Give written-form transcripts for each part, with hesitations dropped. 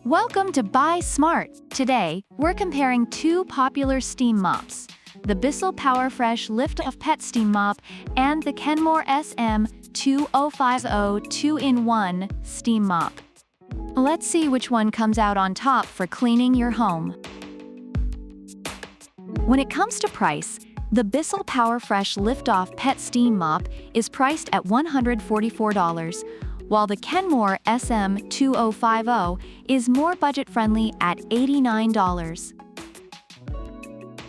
Welcome to Buy Smart. Today, we're comparing two popular steam mops, the Bissell PowerFresh Lift-Off Pet Steam Mop and the Kenmore SM2050 2-in-1 Steam Mop. Let's see which one comes out on top for cleaning your home. When it comes to price, the Bissell PowerFresh Lift-Off Pet Steam Mop is priced at $144, while the Kenmore SM2050 is more budget-friendly at $89.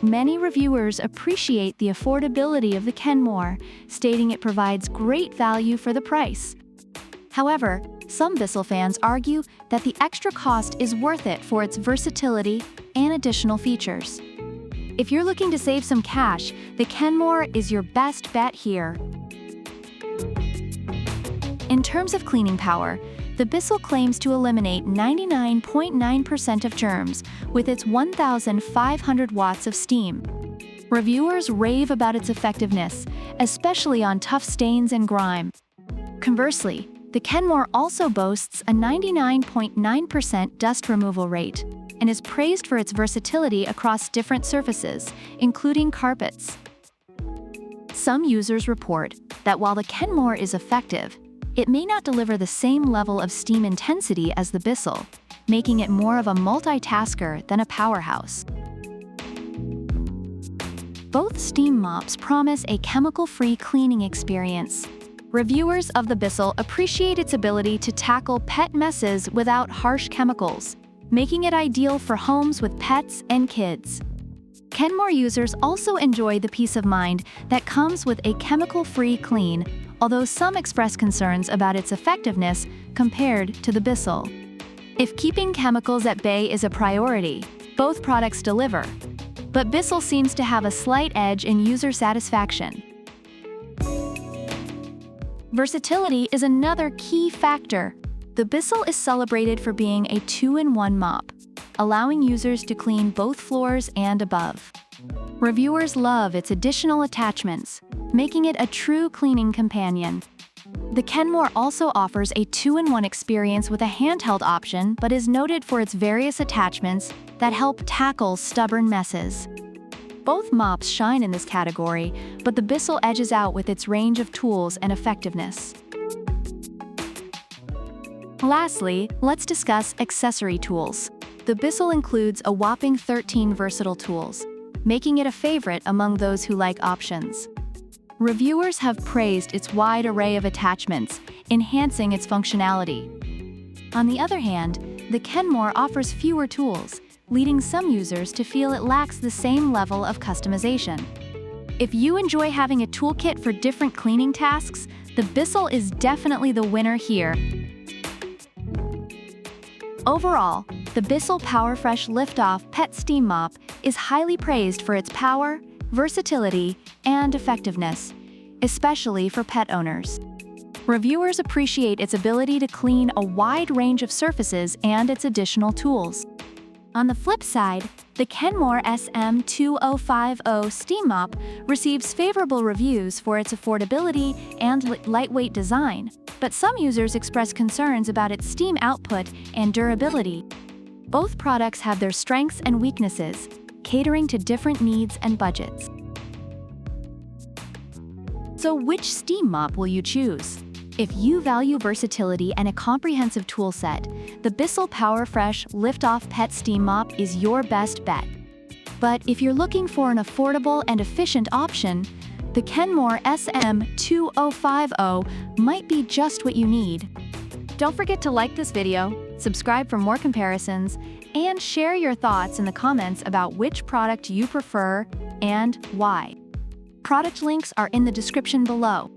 Many reviewers appreciate the affordability of the Kenmore, stating it provides great value for the price. However, some Bissell fans argue that the extra cost is worth it for its versatility and additional features. If you're looking to save some cash, the Kenmore is your best bet here. In terms of cleaning power, the Bissell claims to eliminate 99.9% of germs with its 1,500 watts of steam. Reviewers rave about its effectiveness, especially on tough stains and grime. Conversely, the Kenmore also boasts a 99.9% dust removal rate and is praised for its versatility across different surfaces, including carpets. Some users report that while the Kenmore is effective, it may not deliver the same level of steam intensity as the Bissell, making it more of a multitasker than a powerhouse. Both steam mops promise a chemical-free cleaning experience. Reviewers of the Bissell appreciate its ability to tackle pet messes without harsh chemicals, making it ideal for homes with pets and kids. Kenmore users also enjoy the peace of mind that comes with a chemical-free clean, although some express concerns about its effectiveness compared to the Bissell. If keeping chemicals at bay is a priority, both products deliver, but Bissell seems to have a slight edge in user satisfaction. Versatility is another key factor. The Bissell is celebrated for being a 2-in-1 mop, allowing users to clean both floors and above. Reviewers love its additional attachments, making it a true cleaning companion. The Kenmore also offers a 2-in-1 experience with a handheld option, but is noted for its various attachments that help tackle stubborn messes. Both mops shine in this category, but the Bissell edges out with its range of tools and effectiveness. Lastly, let's discuss accessory tools. The Bissell includes a whopping 13 versatile tools, making it a favorite among those who like options. Reviewers have praised its wide array of attachments, enhancing its functionality. On the other hand, the Kenmore offers fewer tools, leading some users to feel it lacks the same level of customization. If you enjoy having a toolkit for different cleaning tasks, the Bissell is definitely the winner here. Overall, the Bissell PowerFresh Lift-Off Pet Steam Mop is highly praised for its power, versatility, and effectiveness, especially for pet owners. Reviewers appreciate its ability to clean a wide range of surfaces and its additional tools. On the flip side, the Kenmore SM2050 Steam Mop receives favorable reviews for its affordability and lightweight design, but some users express concerns about its steam output and durability. Both products have their strengths and weaknesses, catering to different needs and budgets. So which steam mop will you choose? If you value versatility and a comprehensive tool set, the Bissell PowerFresh Lift-Off Pet Steam Mop is your best bet. But if you're looking for an affordable and efficient option, the Kenmore SM2050 might be just what you need. Don't forget to like this video, subscribe for more comparisons, and share your thoughts in the comments about which product you prefer and why. Product links are in the description below.